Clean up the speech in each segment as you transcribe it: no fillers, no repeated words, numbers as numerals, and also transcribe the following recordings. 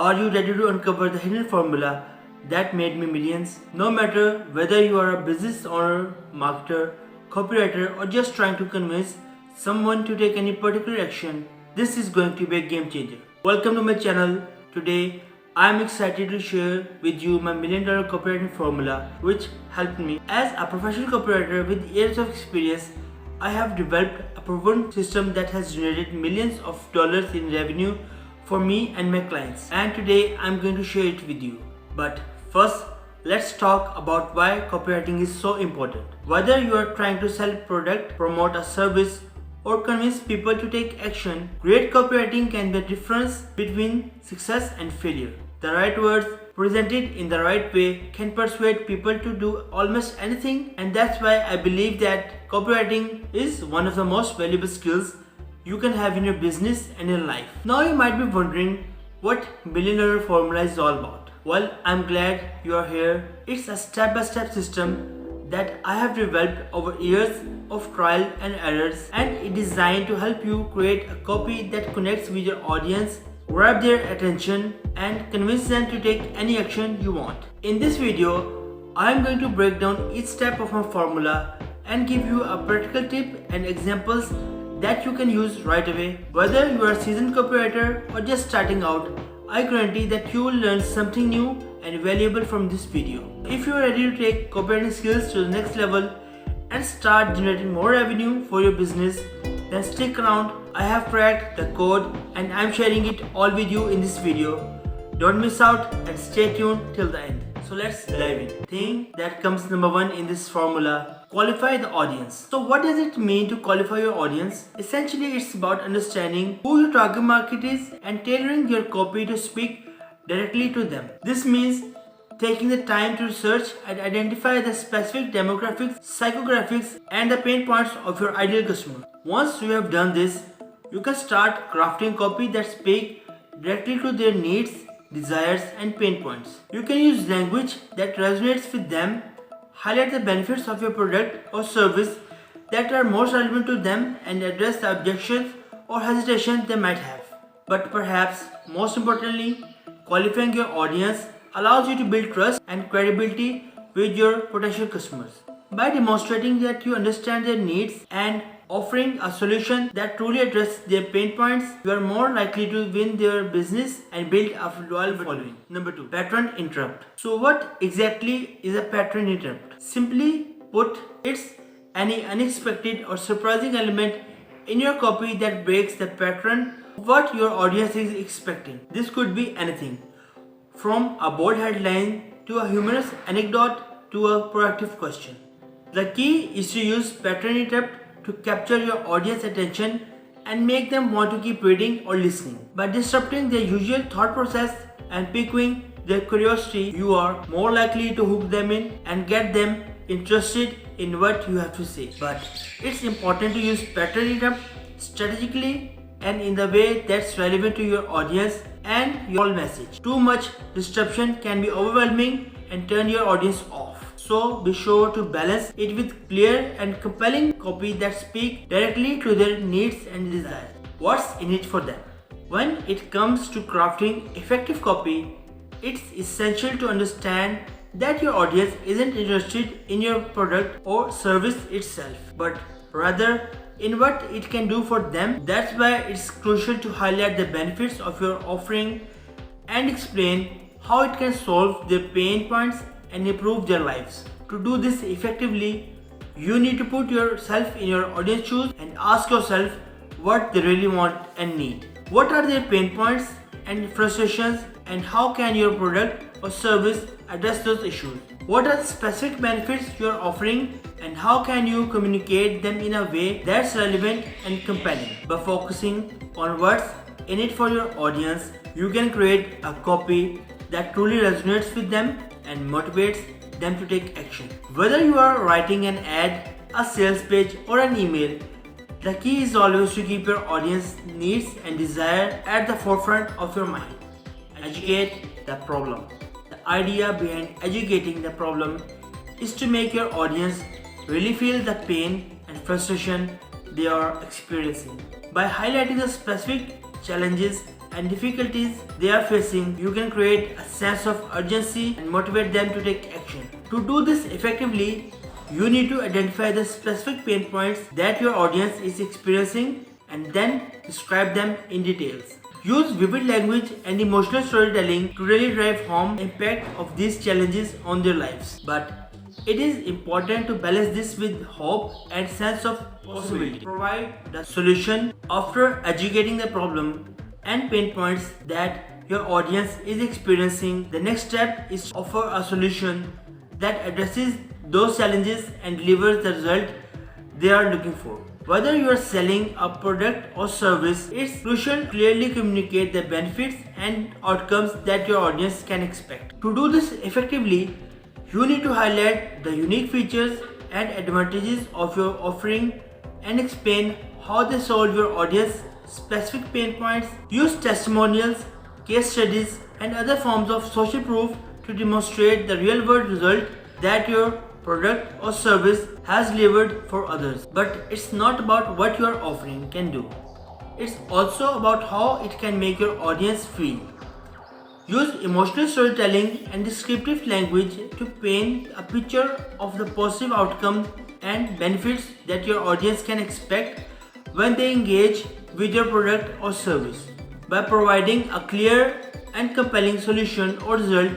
Are you ready to uncover the hidden formula that made me millions? No matter whether you are a business owner, marketer, copywriter, or just trying to convince someone to take any particular action, this is going to be a game changer. Welcome to my channel. Today, I am excited to share with you my $1 million copywriting formula, which helped me. As a professional copywriter with years of experience, I have developed a proven system that has generated millions of dollars in revenue for me and my clients. And today I'm going to share it with you. But first, let's talk about why copywriting is so important. Whether you are trying to sell a product, promote a service, or convince people to take action, great copywriting can be the difference between success and failure. The right words presented in the right way can persuade people to do almost anything, and that's why I believe that copywriting is one of the most valuable skills you can have in your business and in life. Now you might be wondering what $1 million formula is all about. Well, I'm glad you are here. It's a step-by-step system that I have developed over years of trial and errors, and it's designed to help you create a copy that connects with your audience, grab their attention, and convince them to take any action you want. In this video, I am going to break down each step of my formula and give you a practical tip and examples that you can use right away. Whether you are a seasoned copywriter or just starting out, I guarantee that you will learn something new and valuable from this video. If you are ready to take copywriting skills to the next level and start generating more revenue for your business, then stick around. I have cracked the code and I'm sharing it all with you in this video. Don't miss out and stay tuned till the end. So let's dive in. Thing that comes number one in this formula: qualify the audience. So what does it mean to qualify your audience? Essentially, it's about understanding who your target market is and tailoring your copy to speak directly to them. This means taking the time to research and identify the specific demographics, psychographics, and the pain points of your ideal customer. Once you have done this, you can start crafting copy that speaks directly to their needs, desires, and pain points. You can use language that resonates with them, highlight the benefits of your product or service that are most relevant to them, and address the objections or hesitations they might have. But perhaps most importantly, qualifying your audience allows you to build trust and credibility with your potential customers. By demonstrating that you understand their needs and offering a solution that truly addresses their pain points, you are more likely to win their business and build a loyal following. Number two, pattern interrupt. So what exactly is a pattern interrupt? Simply put, it's any unexpected or surprising element in your copy that breaks the pattern of what your audience is expecting. This could be anything from a bold headline to a humorous anecdote to a proactive question. The key is to use pattern interrupt to capture your audience attention and make them want to keep reading or listening. By disrupting their usual thought process and piquing their curiosity, you are more likely to hook them in and get them interested in what you have to say. But it's important to use pattern interrupt strategically and in the way that's relevant to your audience and your message. Too much disruption can be overwhelming and turn your audience off. So be sure to balance it with clear and compelling copy that speaks directly to their needs and desires. What's in it for them? When it comes to crafting effective copy, it's essential to understand that your audience isn't interested in your product or service itself, but rather in what it can do for them. That's why it's crucial to highlight the benefits of your offering and explain how it can solve their pain points and improve their lives. To do this effectively, you need to put yourself in your audience shoes and ask yourself what they really want and need. What are their pain points and frustrations, and how can your product or service address those issues? What are the specific benefits you are offering, and how can you communicate them in a way that's relevant and compelling? By focusing on what's in it for your audience, you can create a copy that truly resonates with them and motivates them to take action. Whether you are writing an ad, a sales page, or an email, the key is always to keep your audience needs and desire at the forefront of your mind. Educate the problem. The idea behind educating the problem is to make your audience really feel the pain and frustration they are experiencing. By highlighting the specific challenges and difficulties they are facing, you can create a sense of urgency and motivate them to take action. To do this effectively, you need to identify the specific pain points that your audience is experiencing and then describe them in details. Use vivid language and emotional storytelling to really drive home the impact of these challenges on their lives. But it is important to balance this with hope and sense of possibility. Provide the solution after educating the problem and pain points that your audience is experiencing. The next step is to offer a solution that addresses those challenges and delivers the result they are looking for. Whether you are selling a product or service, it's crucial to clearly communicate the benefits and outcomes that your audience can expect. To do this effectively, you need to highlight the unique features and advantages of your offering and explain how they solve your audience specific pain points. Use testimonials, case studies, and other forms of social proof to demonstrate the real-world result that your product or service has delivered for others. But it's not about what your offering can do. It's also about how it can make your audience feel. Use emotional storytelling and descriptive language to paint a picture of the positive outcomes and benefits that your audience can expect when they engage with your product or service. By providing a clear and compelling solution or result,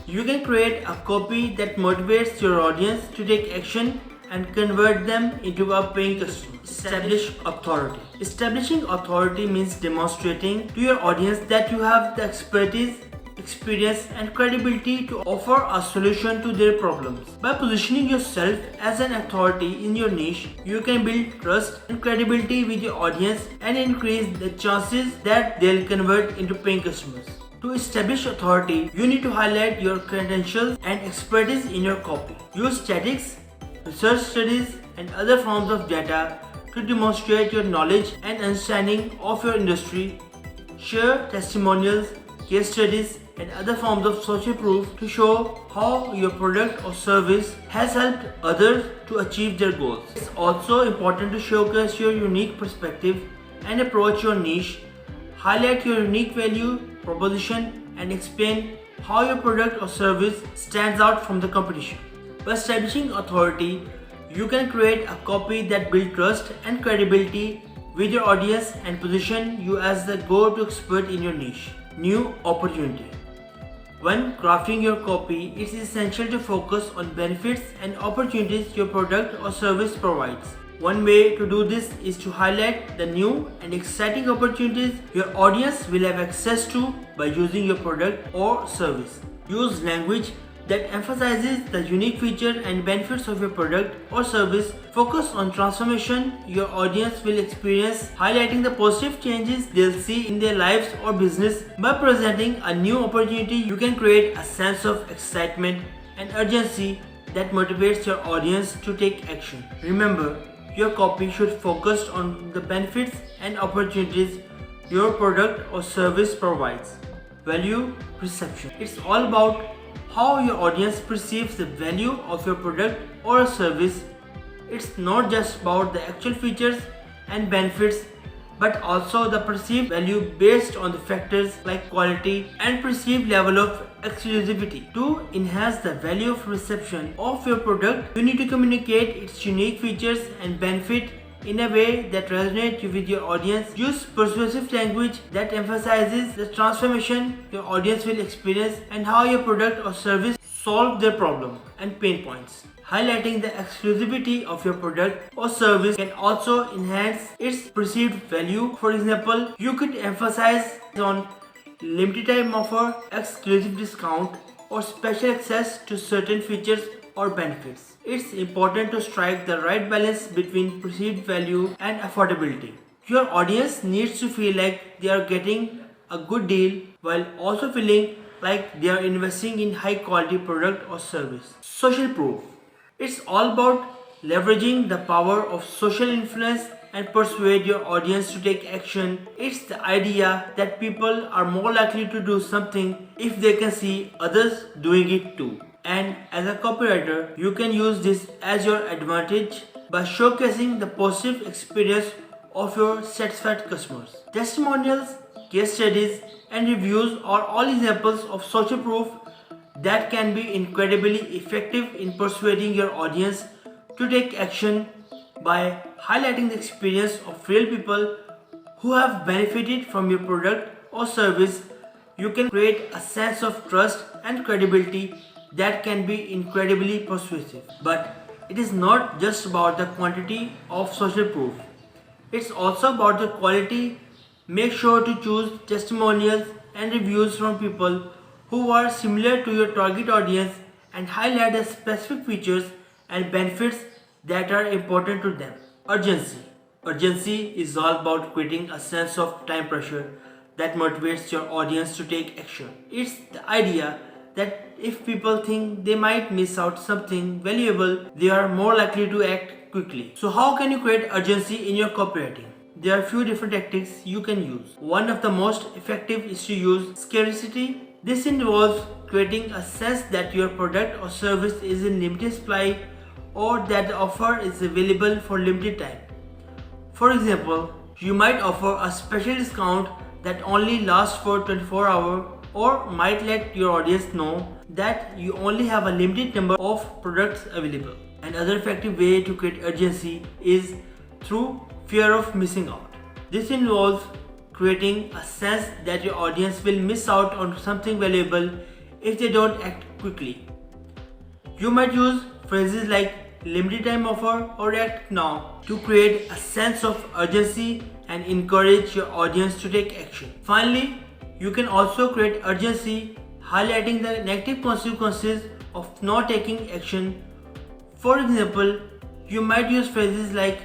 you can create a copy that motivates your audience to take action and convert them into a paying customer. Establish authority. Establishing authority means demonstrating to your audience that you have the expertise, experience, and credibility to offer a solution to their problems. By positioning yourself as an authority in your niche, you can build trust and credibility with your audience and increase the chances that they'll convert into paying customers. To establish authority, you need to highlight your credentials and expertise in your copy. Use statistics, research studies, and other forms of data to demonstrate your knowledge and understanding of your industry. Share testimonials, case studies, and other forms of social proof to show how your product or service has helped others to achieve their goals. It's also important to showcase your unique perspective and approach your niche. Highlight your unique value proposition and explain how your product or service stands out from the competition. By establishing authority, you can create a copy that builds trust and credibility with your audience and position you as the go-to expert in your niche. New opportunity. When crafting your copy, it's essential to focus on benefits and opportunities your product or service provides. One way to do this is to highlight the new and exciting opportunities your audience will have access to by using your product or service. Use language that emphasizes the unique features and benefits of your product or service. Focus on transformation your audience will experience, highlighting the positive changes they'll see in their lives or business. By presenting a new opportunity, you can create a sense of excitement and urgency that motivates your audience to take action. Remember, your copy should focus on the benefits and opportunities your product or service provides. Value perception. It's all about how your audience perceives the value of your product or a service. It's not just about the actual features and benefits, but also the perceived value based on the factors like quality and perceived level of exclusivity. To enhance the value of reception of your product, you need to communicate its unique features and benefit in a way that resonates with your audience. Use persuasive language that emphasizes the transformation your audience will experience and how your product or service solve their problem and pain points. Highlighting the exclusivity of your product or service can also enhance its perceived value. For example, you could emphasize on limited time offer, exclusive discount, or special access to certain features or benefits. It's important to strike the right balance between perceived value and affordability. Your audience needs to feel like they are getting a good deal while also feeling like they are investing in high quality product or service. Social proof. It's all about leveraging the power of social influence and persuade your audience to take action. It's the idea that people are more likely to do something if they can see others doing it too. And as a copywriter, you can use this as your advantage by showcasing the positive experience of your satisfied customers. Testimonials case studies, and reviews are all examples of social proof that can be incredibly effective in persuading your audience to take action. By highlighting the experience of real people who have benefited from your product or service, you can create a sense of trust and credibility that can be incredibly persuasive. But it is not just about the quantity of social proof, it's also about the quality. Make sure to choose testimonials and reviews from people who are similar to your target audience and highlight the specific features and benefits that are important to them. Urgency. Urgency is all about creating a sense of time pressure that motivates your audience to take action. It's the idea that if people think they might miss out something valuable, they are more likely to act quickly. So how can you create urgency in your copywriting? There are a few different tactics you can use. One of the most effective is to use scarcity. This involves creating a sense that your product or service is in limited supply or that the offer is available for limited time. For example, you might offer a special discount that only lasts for 24 hours, or might let your audience know that you only have a limited number of products available. Another effective way to create urgency is through fear of missing out. This involves creating a sense that your audience will miss out on something valuable if they don't act quickly. You might use phrases like limited time offer or act now to create a sense of urgency and encourage your audience to take action. Finally, you can also create urgency highlighting the negative consequences of not taking action. For example, you might use phrases like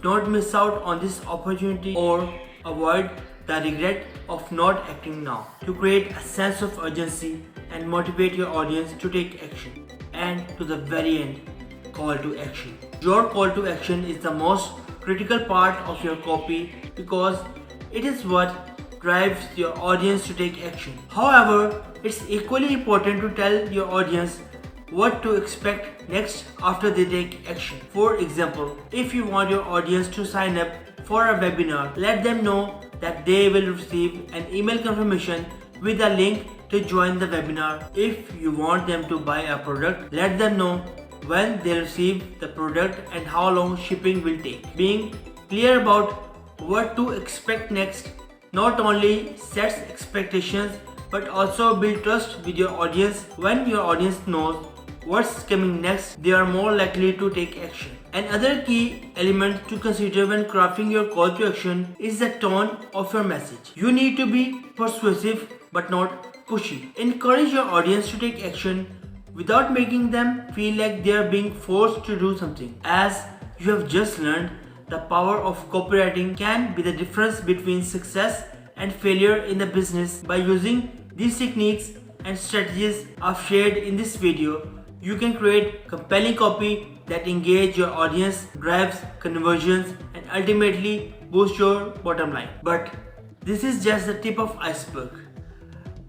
don't miss out on this opportunity or avoid the regret of not acting now to create a sense of urgency and motivate your audience to take action. And to the very end, call to action. Your call to action is the most critical part of your copy because it is what drives your audience to take action. However, it's equally important to tell your audience what to expect next after they take action. For example, if you want your audience to sign up for a webinar, let them know that they will receive an email confirmation with a link to join the webinar. If you want them to buy a product, let them know when they receive the product and how long shipping will take. Being clear about what to expect next not only sets expectations but also builds trust with your audience. When your audience knows what's coming next, they are more likely to take action. Another key element to consider when crafting your call to action is the tone of your message. You need to be persuasive but not pushy. Encourage your audience to take action without making them feel like they are being forced to do something. As you have just learned, the power of copywriting can be the difference between success and failure in the business. By using these techniques and strategies I've shared in this video, you can create compelling copy that engage your audience, drives conversions, and ultimately boost your bottom line. But this is just the tip of iceberg.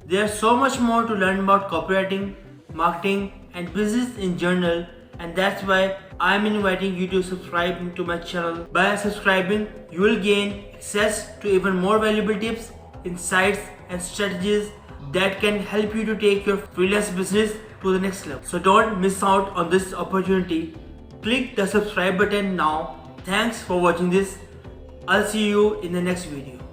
There's so much more to learn about copywriting, marketing, and business in general, and that's why I'm inviting you to subscribe to my channel. By subscribing, you will gain access to even more valuable tips, insights, and strategies that can help you to take your freelance business to the next level. So don't miss out on this opportunity. Click the subscribe button now. Thanks for watching this. I'll see you in the next video.